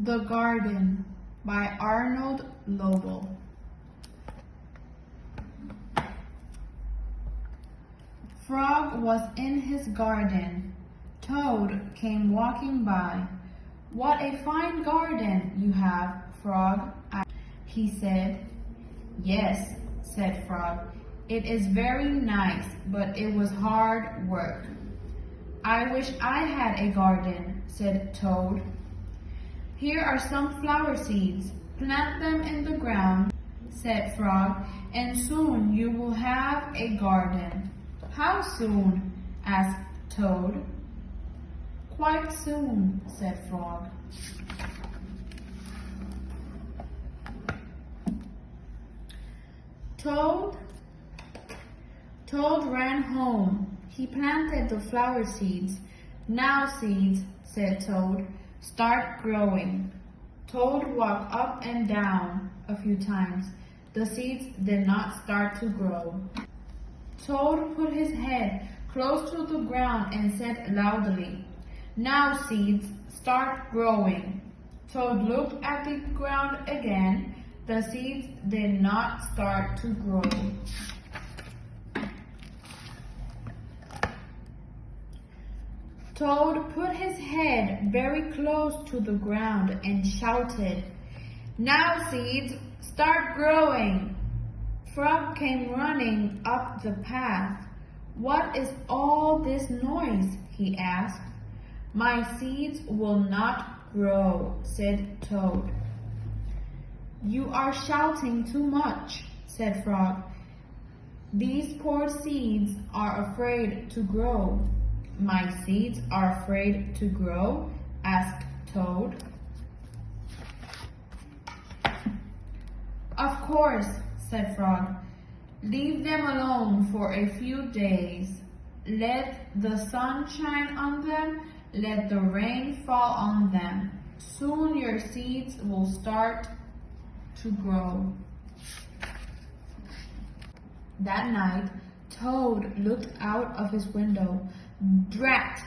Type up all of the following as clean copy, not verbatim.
The Garden by Arnold Lobel. Frog was in his garden. Toad came walking by. "What a fine garden you have, Frog," he said. "Yes," said Frog, "it is very nice, but it was hard work." "I wish I had a garden," said Toad. "Here are some flower seeds. Plant them in the ground," said Frog, "and soon you will have a garden." "How soon?" asked Toad. "Quite soon," said Frog. Toad ran home. He planted the flower seeds. "Now, seeds," said Toad, "start growing." Toad walked up and down a few times. The seeds did not start to grow. Toad put his head close to the ground and said loudly, "Now, seeds, start growing." Toad looked at the ground again. The seeds did not start to grow. Toad put his head very close to the ground and shouted, "Now, seeds, start growing." Frog came running up the path. "What is all this noise?" he asked. "My seeds will not grow," said Toad. "You are shouting too much," said Frog. "These poor seeds are afraid to grow." "My seeds are afraid to grow?" asked Toad. "Of course," said Frog. "Leave them alone for a few days. Let the sun shine on them, let the rain fall on them. Soon your seeds will start to grow." That night, Toad looked out of his window. "Drat,"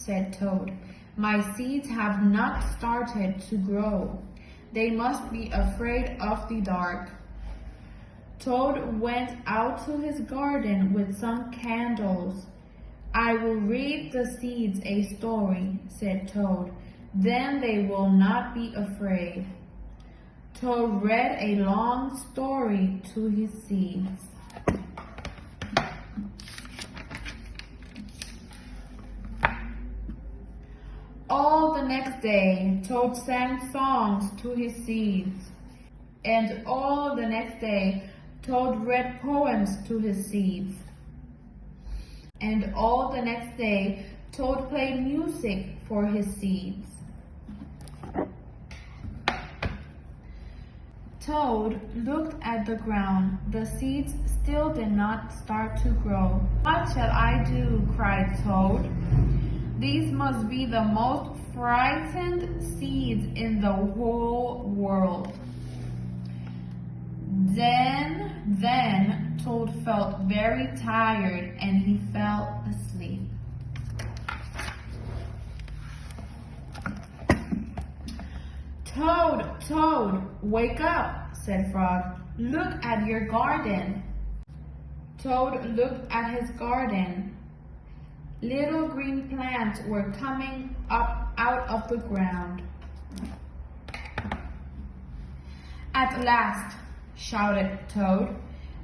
said Toad, "my seeds have not started to grow. They must be afraid of the dark." Toad went out to his garden with some candles. "I will read the seeds a story," said Toad. "Then they will not be afraid." Toad read a long story to his seeds. All the next day, Toad sang songs to his seeds. And all the next day, Toad read poems to his seeds. And all the next day, Toad played music for his seeds. Toad looked at the ground. The seeds still did not start to grow. "What shall I do?" cried Toad. "These must be the most frightened seeds in the whole world." Then Toad felt very tired and he fell asleep. Toad, wake up," said Frog. "Look at your garden." Toad looked at his garden. Little green plants were coming up out of the ground. "At last," shouted Toad,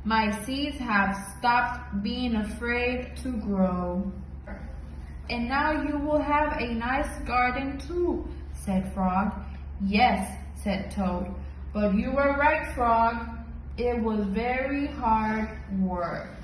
"my seeds have stopped being afraid to grow." "And now you will have a nice garden too," said Frog. "Yes," said Toad, "but you were right, Frog. It was very hard work."